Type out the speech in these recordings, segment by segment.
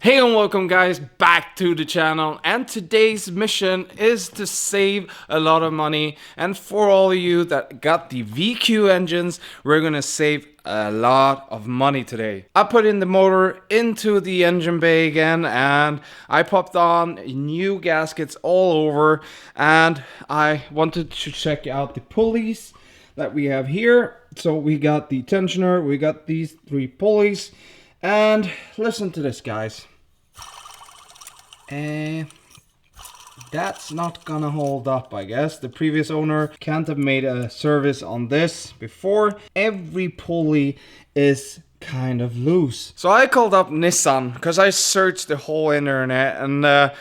Hey and welcome guys back to the channel, and today's mission is to save a lot of money, and for all of you that got the VQ engines, we're gonna save a lot of money today. I put in the motor into the engine bay again, and I popped on new gaskets all over, and I wanted to check out the pulleys that we have here. So we got the tensioner, we got these 3 pulleys. And listen to this, guys. That's not gonna hold up, I guess. The previous owner can't have made a service on this before. Every pulley is kind of loose. So I called up Nissan because I searched the whole internet, and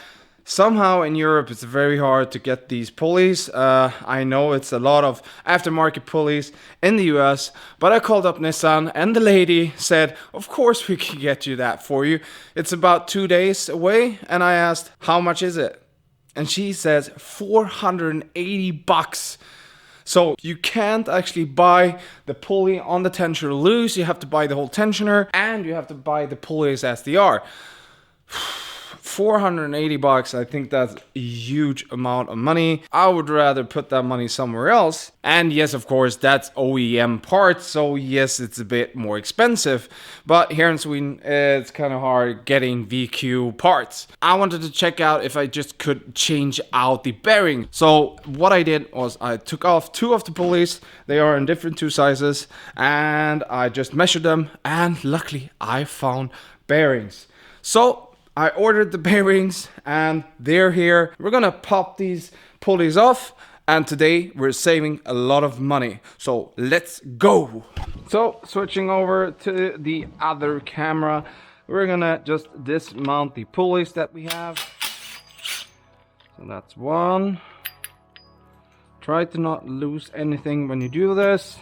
somehow in Europe it's very hard to get these pulleys. I know it's a lot of aftermarket pulleys in the US, but I called up Nissan and the lady said, of course we can get you that for you. It's about 2 days away, and I asked, how much is it? And she says $480. So you can't actually buy the pulley on the tensioner loose. You have to buy the whole tensioner, and you have to buy the pulleys as they are. $480, I think that's a huge amount of money. I would rather put that money somewhere else. And yes, of course, that's OEM parts, so yes, it's a bit more expensive. But here in Sweden, it's kind of hard getting VQ parts. I wanted to check out if I just could change out the bearing. So what I did was I took off 2 of the pulleys. They are in different 2 sizes, and I just measured them, and luckily I found bearings. So I ordered the bearings, and they're here. We're gonna pop these pulleys off, and today we're saving a lot of money. So let's go. So switching over to the other camera, we're gonna just dismount the pulleys that we have. So that's one. Try to not lose anything when you do this.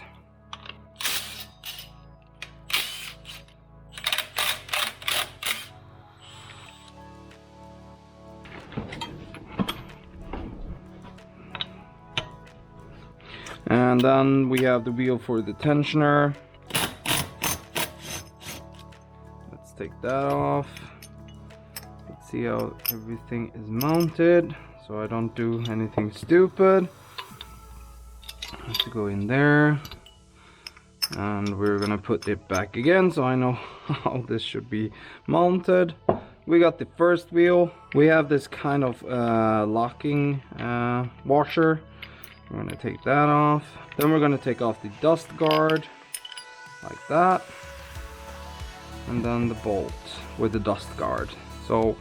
And then we have the wheel for the tensioner. Let's take that off. Let's see how everything is mounted, so I don't do anything stupid. Let's go in there. And we're gonna put it back again, so I know how this should be mounted. We got the first wheel. We have this kind of locking washer. We're gonna take that off. Then we're gonna take off the dust guard like that, and then the bolt with the dust guard. So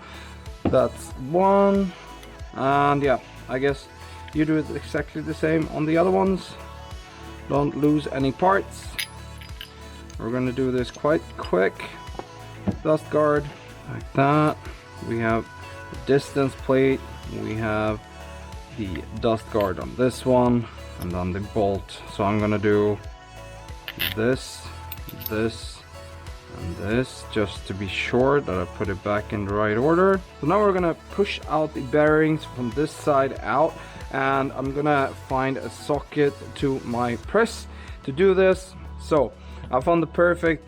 that's one. And yeah, I guess you do it exactly the same on the other ones. Don't lose any parts. We're gonna do this quite quick. Dust guard like that. We have the distance plate. We have the dust guard on this one, and then the bolt. So I'm gonna do this, this, and this, just to be sure that I put it back in the right order. So now we're gonna push out the bearings from this side out, and I'm gonna find a socket to my press to do this. So I found the perfect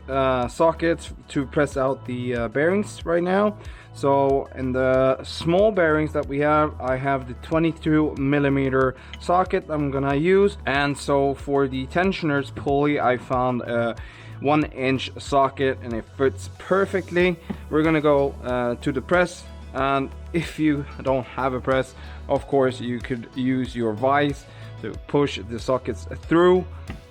socket to press out the bearings right now. So in the small bearings that we have, I have the 22mm socket I'm gonna use. And so for the tensioner's pulley, I found a 1-inch socket, and it fits perfectly. We're gonna go to the press, and if you don't have a press, of course you could use your vise to push the sockets through.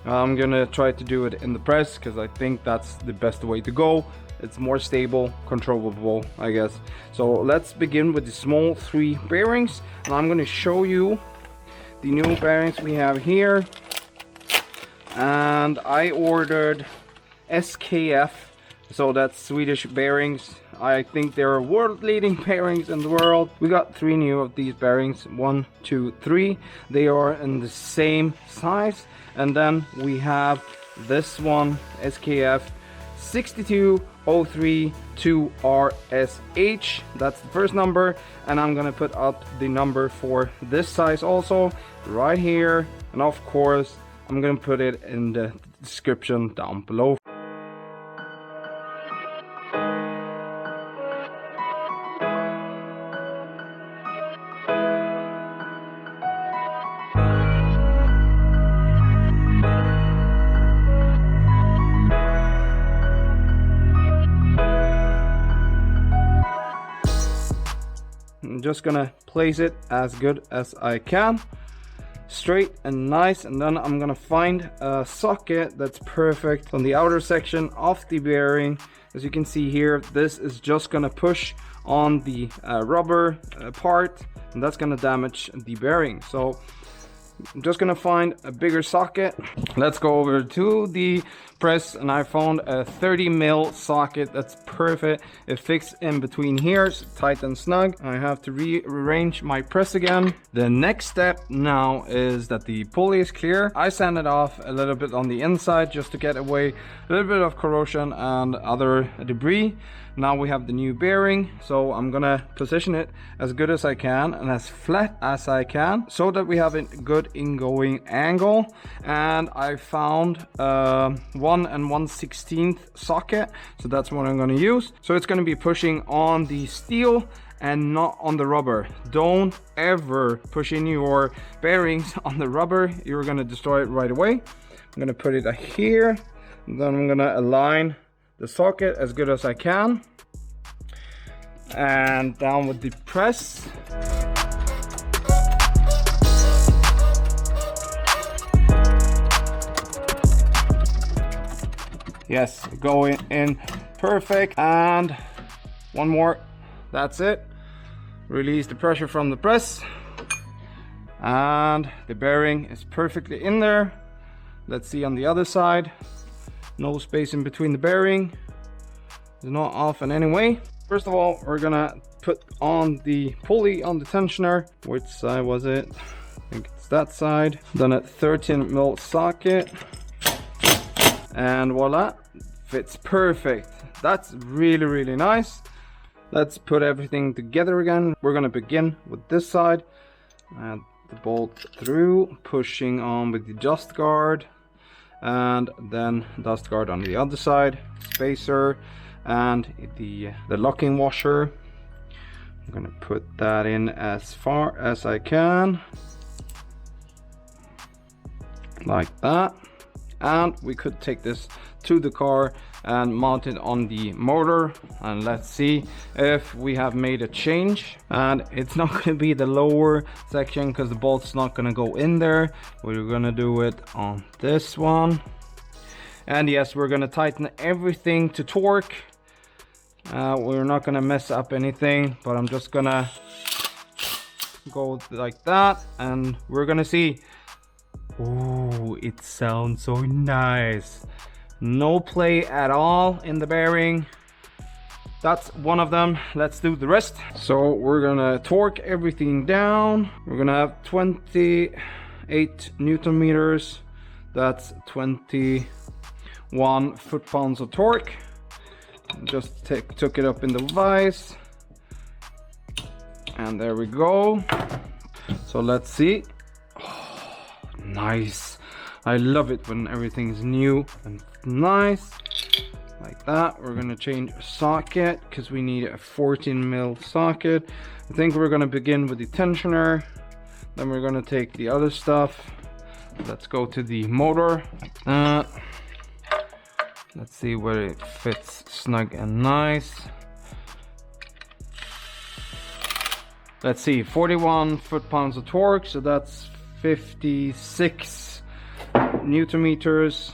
I'm gonna try to do it in the press because I think that's the best way to go. It's more stable, controllable, I guess. So let's begin with the small 3 bearings, and I'm going to show you the new bearings we have here. And I ordered SKF, so that's Swedish bearings. I think they're world-leading bearings in the world. We got 3 new of these bearings, 1, 2, 3. They are in the same size. And then we have this one, SKF 62032RSH. That's the first number, and I'm gonna put up the number for this size also right here, and of course I'm gonna put it in the description down below. I'm just gonna place it as good as I can, straight and nice, and then I'm gonna find a socket that's perfect on the outer section of the bearing. As you can see here, this is just gonna push on the rubber part, and that's gonna damage the bearing. So I'm just gonna find a bigger socket. Let's go over to the press, and I found a 30mm socket that's perfect. It fits in between here, it's tight and snug. I have to rearrange my press again. The next step now is that the pulley is clear. I sanded off a little bit on the inside just to get away a little bit of corrosion and other debris. Now we have the new bearing, so I'm gonna position it as good as I can and as flat as I can so that we have a good ingoing angle. And I found 1 1/16 socket, so that's what I'm gonna use. So it's gonna be pushing on the steel and not on the rubber. Don't ever push in your bearings on the rubber, you're gonna destroy it right away. I'm gonna put it here, and then I'm gonna align the socket as good as I can, and down with the press. Yes, going in perfect, and one more, that's it. Release the pressure from the press, and the bearing is perfectly in there. Let's see on the other side. No space in between the bearing. It's not off in any way. First of all, we're gonna put on the pulley on the tensioner. Which side was it? I think it's that side. Then a 13mm socket. And voila, fits perfect. That's really, really nice. Let's put everything together again. We're gonna begin with this side. Add the bolt through, pushing on with the dust guard. And then dust guard on the other side, spacer, and the locking washer. I'm gonna put that in as far as I can, like that. And we could take this to the car and mount it on the motor, and let's see if we have made a change. And it's not going to be the lower section because the bolt's not going to go in there. We're going to do it on this one. And yes, we're going to tighten everything to torque. We're not going to mess up anything, but I'm just going to go like that, and we're going to see. Oh, it sounds so nice. No play at all in the bearing. That's one of them. Let's do the rest. So we're gonna torque everything down. We're gonna have 28 Newton meters. That's 21 foot-pounds of torque. Just took it up in the vise, and there we go. So let's see. Nice. I love it when everything is new and nice like that. We're gonna change a socket because we need a 14mm socket. I think we're gonna begin with the tensioner, then we're gonna take the other stuff. Let's go to the motor like that. Let's see where it fits snug and nice. Let's see, 41 foot-pounds of torque, so that's 56 Newton meters.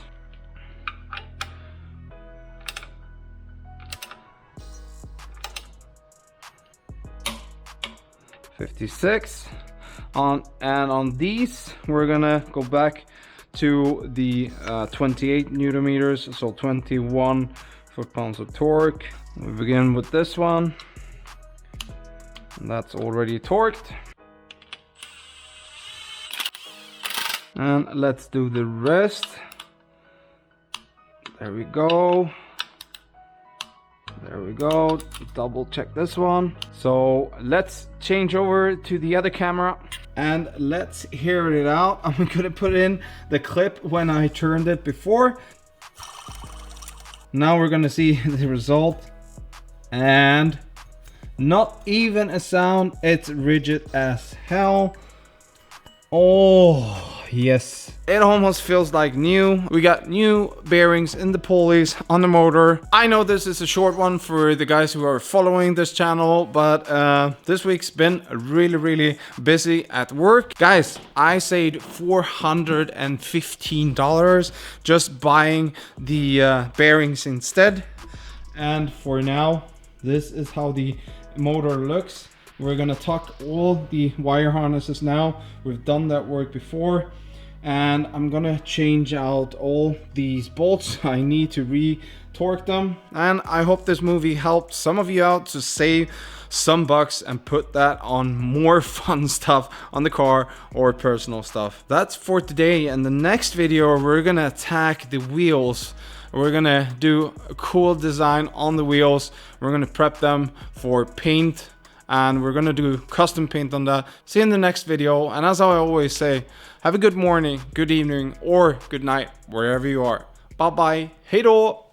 On these we're gonna go back to the 28 Newton meters, so 21 foot-pounds of torque. We begin with this one, and that's already torqued. And let's do the rest. There we go. There we go. Double check this one. So let's change over to the other camera and let's hear it out. I'm gonna put in the clip when I turned it before. Now we're gonna see the result, and not even a sound. It's rigid as hell. Oh yes. It almost feels like new. We got new bearings in the pulleys on the motor. I know this is a short one for the guys who are following this channel, but this week's been really busy at work. Guys, I saved $415 just buying the bearings instead. And for now, this is how the motor looks. We're gonna tuck all the wire harnesses now. We've done that work before. And I'm gonna change out all these bolts. I need to re-torque them. And I hope this movie helped some of you out to save some bucks and put that on more fun stuff on the car or personal stuff. That's for today. And the next video, we're gonna attack the wheels. We're gonna do a cool design on the wheels. We're gonna prep them for paint, and we're gonna do custom paint on that. See you in the next video. And as I always say, have a good morning, good evening, or good night, wherever you are. Bye bye. Hej då!